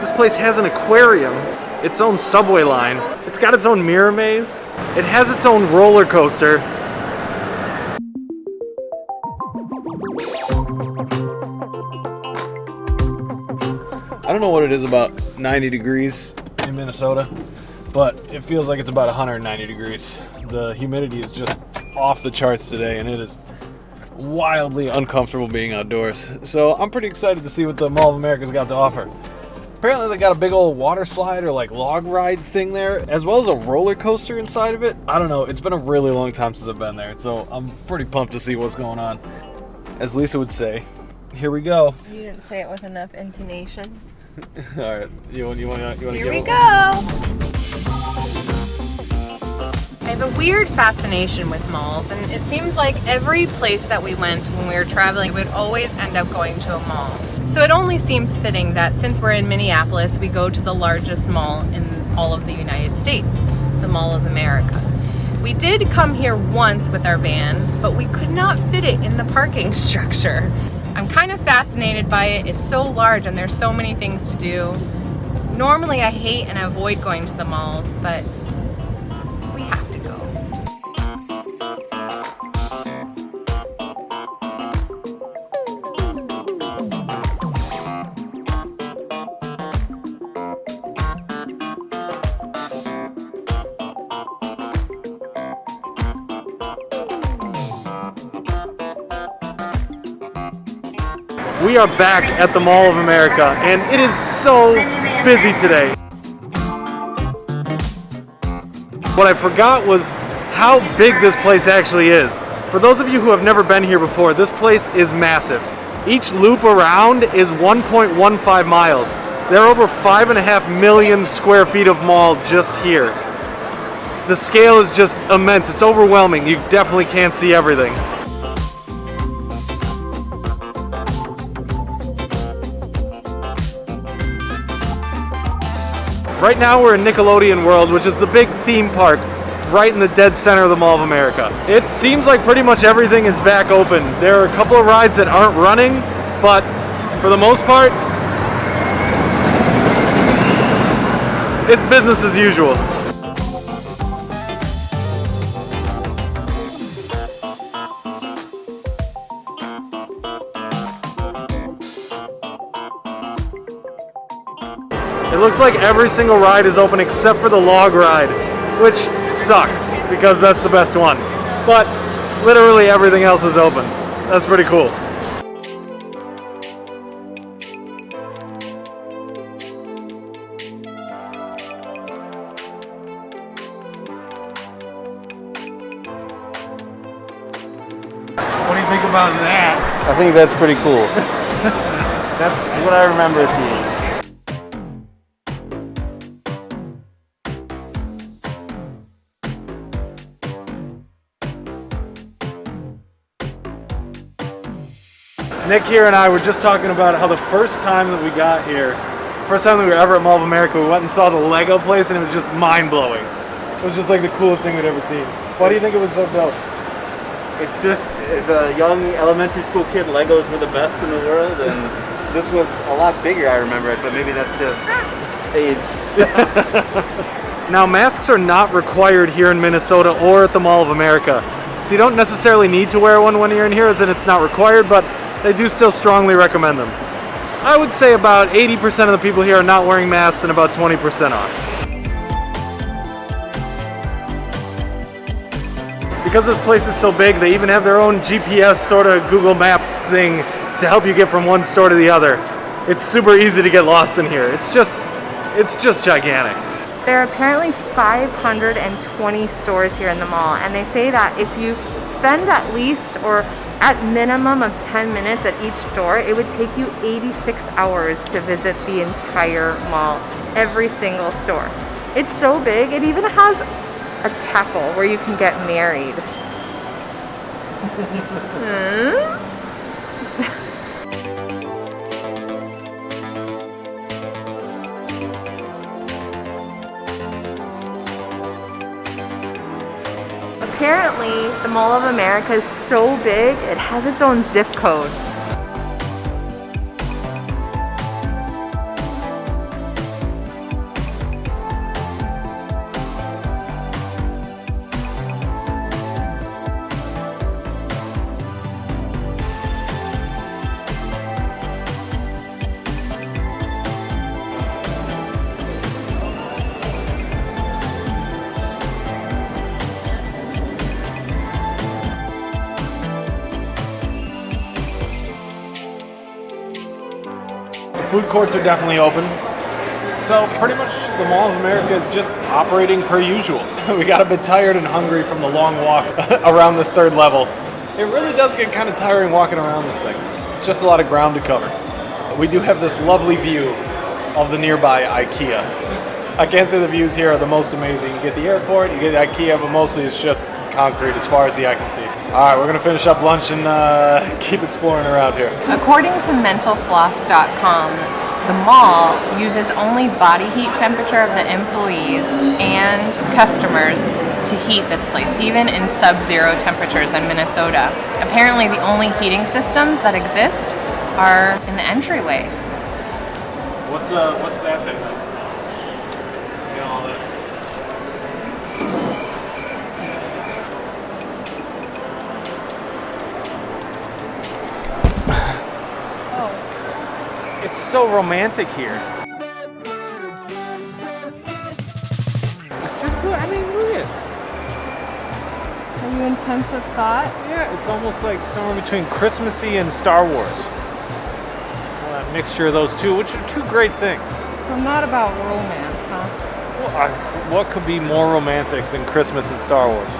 This place has an aquarium, its own subway line. It's got its own mirror maze. It has its own roller coaster. I don't know what it is about 90 degrees in Minnesota, but it feels like it's about 190 degrees. The humidity is just off the charts today, and it is wildly uncomfortable being outdoors. So I'm pretty excited to see what the Mall of America's got to offer. Apparently they got a big old water slide or like log ride thing there, as well as a roller coaster inside of it. I don't know, it's been a really long time since I've been there, so I'm pretty pumped to see what's going on. As Lisa would say, here we go. You didn't say it with enough intonation. All right, you want to Here we go. I have a weird fascination with malls, and it seems like every place that we went when we were traveling, we would always end up going to a mall. So it only seems fitting that since we're in Minneapolis, we go to the largest mall in all of the United States, the Mall of America. We did come here once with our van, but we could not fit it in the parking structure. I'm kind of fascinated by it. It's so large and there's so many things to do. Normally I hate and avoid going to the malls, but we have to go. We are back at the Mall of America, and it is so busy today. What I forgot was how big this place actually is. For those of you who have never been here before, this place is massive. Each loop around is 1.15 miles. There are over 5.5 million square feet of mall just here. The scale is just immense. It's overwhelming. You definitely can't see everything. Right now we're in Nickelodeon World, which is the big theme park right in the dead center of the Mall of America. It seems like pretty much everything is back open. There are a couple of rides that aren't running, but for the most part, it's business as usual. It looks like every single ride is open except for the log ride, which sucks because that's the best one. But literally everything else is open. That's pretty cool. What do you think about that? I think that's pretty cool. That's what I remember it being. Nick here and I were just talking about how the first time that we got here, first time that we were ever at Mall of America, we went and saw the Lego place and it was just mind-blowing. It was just like the coolest thing we'd ever seen. Why do you think it was so dope? It's just, as a young elementary school kid, Legos were the best in the world, and this was a lot bigger, I remember it, but maybe that's just age. Now, masks are not required here in Minnesota or at the Mall of America, so you don't necessarily need to wear one when you're in here, as in it's not required, but they do still strongly recommend them. I would say about 80% of the people here are not wearing masks and about 20% are. Because this place is so big, they even have their own GPS sort of Google Maps thing to help you get from one store to the other. It's super easy to get lost in here. It's just gigantic. There are apparently 520 stores here in the mall, and they say that if you spend at least or at minimum of 10 minutes at each store, it would take you 86 hours to visit the entire mall, every single store. It's so big, it even has a chapel where you can get married. Apparently, the Mall of America is so big, it has its own zip code. food courts are definitely open. So pretty much the Mall of America is just operating per usual. We got a bit tired and hungry from the long walk around this third level. It really does get kind of tiring walking around this thing. It's just a lot of ground to cover. We do have this lovely view of the nearby IKEA. I can't say the views here are the most amazing. You get the airport, you get the IKEA, but mostly it's just concrete as far as the eye can see. All right, we're gonna finish up lunch and keep exploring around here. According to mentalfloss.com, the mall uses only body heat temperature of the employees and customers to heat this place, even in sub-zero temperatures in Minnesota. Apparently the only heating systems that exist are in the entryway. What's that thing? You know, all this. It's so romantic here. It's just, I mean, look at it. Are you in pensive thought? Yeah, it's almost like somewhere between Christmassy and Star Wars. That mixture of those two, which are two great things. So not about romance, huh? Well, what could be more romantic than Christmas and Star Wars?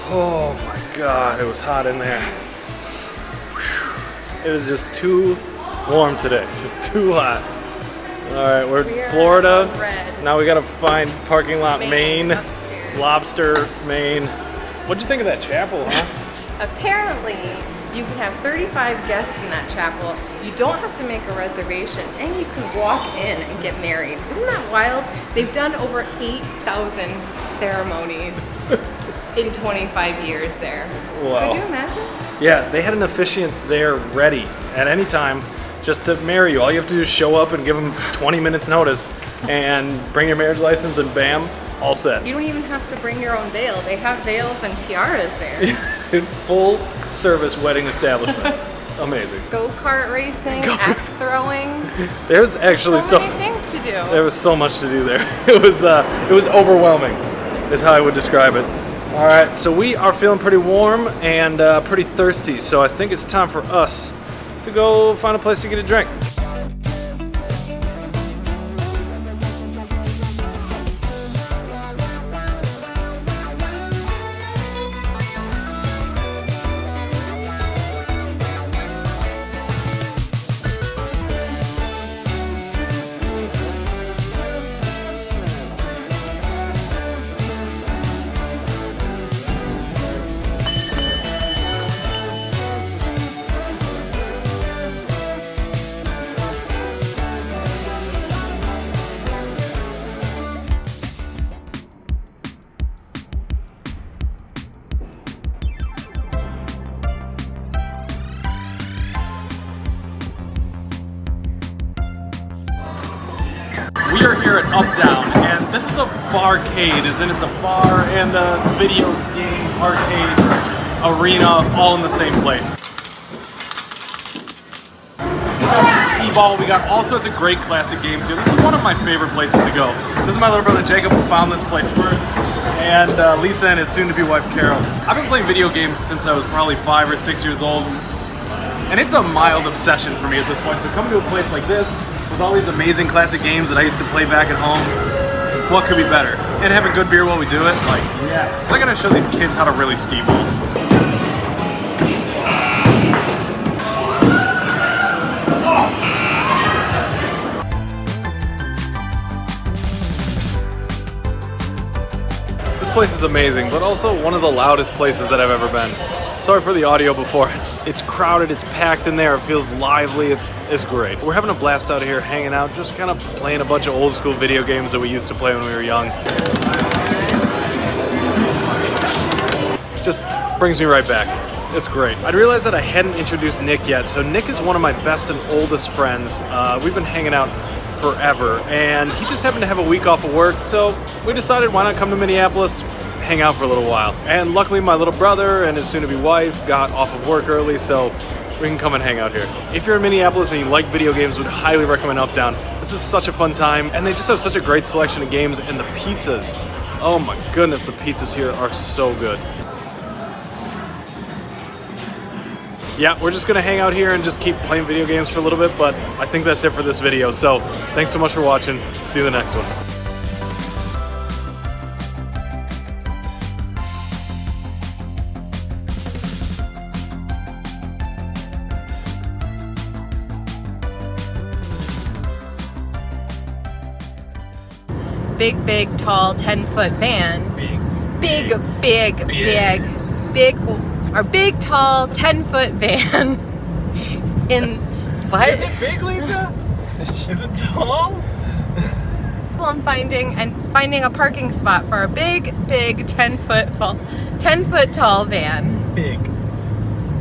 Oh my God, it was hot in there. Whew. It was just too warm today, just too hot. All right, we're in Florida. Now we gotta find parking lot Maine, Lobster, Maine. What'd you think of that chapel, huh? Apparently, you can have 35 guests in that chapel. You don't have to make a reservation, and you can walk in and get married. Isn't that wild? They've done over 8,000 ceremonies in 25 years there. Wow. Could you imagine? Yeah, they had an officiant there ready at any time just to marry you. All you have to do is show up and give them 20 minutes notice and bring your marriage license and bam, all set. You don't even have to bring your own veil. They have veils and tiaras there. Full service wedding establishment. Amazing. Go-kart racing, axe throwing. There's actually so many things to do. There was so much to do there. It was overwhelming, is how I would describe it. All right, so we are feeling pretty warm and pretty thirsty, so I think it's time for us to go find a place to get a drink. We are here at Up Down, and this is a barcade, as in it's a bar and a video game arcade arena all in the same place. We got some t-ball, we got all sorts of great classic games here. This is one of my favorite places to go. This is my little brother Jacob who found this place first, and Lisa and his soon-to-be wife Carol. I've been playing video games since I was probably 5 or 6 years old, and it's a mild obsession for me at this point. So coming to a place like this, with all these amazing classic games that I used to play back at home, what could be better? And having good beer while we do it, like, yes. I gotta show these kids how to really ski bowl. This place is amazing, but also one of the loudest places that I've ever been. Sorry for the audio before. It's crowded, it's packed in there, it feels lively, it's great. We're having a blast out here, hanging out, just kind of playing a bunch of old school video games that we used to play when we were young. Just brings me right back. It's great. I realized that I hadn't introduced Nick yet, so Nick is one of my best and oldest friends. We've been hanging out forever, and he just happened to have a week off of work, so we decided why not come to Minneapolis, hang out for a little while. And luckily my little brother and his soon-to-be wife got off of work early, so we can come and hang out here. If you're in Minneapolis and you like video games, would highly recommend Uptown. This is such a fun time, and they just have such a great selection of games, and the pizzas. Oh my goodness, the pizzas here are so good. Yeah, we're just gonna hang out here and just keep playing video games for a little bit, but I think that's it for this video. So thanks so much for watching. See you in the next one. Big, tall, 10-foot van. Our big, tall, 10-foot van in what? Is it big, Lisa? Is it tall? I'm finding a parking spot for a big, 10-foot tall van. Big.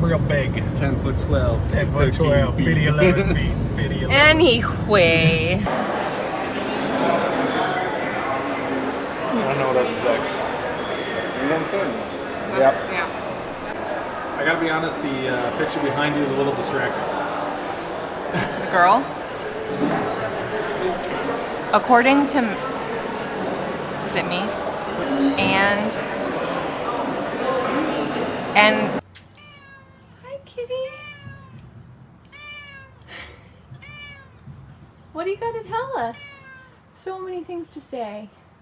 Real big. 10 foot 12. 10 foot 12. 11 feet. 11. Anyway. I don't know what else to say. Yep. Yeah. I gotta be honest, the picture behind you is a little distracting. The girl? According to... Is it me? And... Hi, kitty. What do you gotta tell us? So many things to say.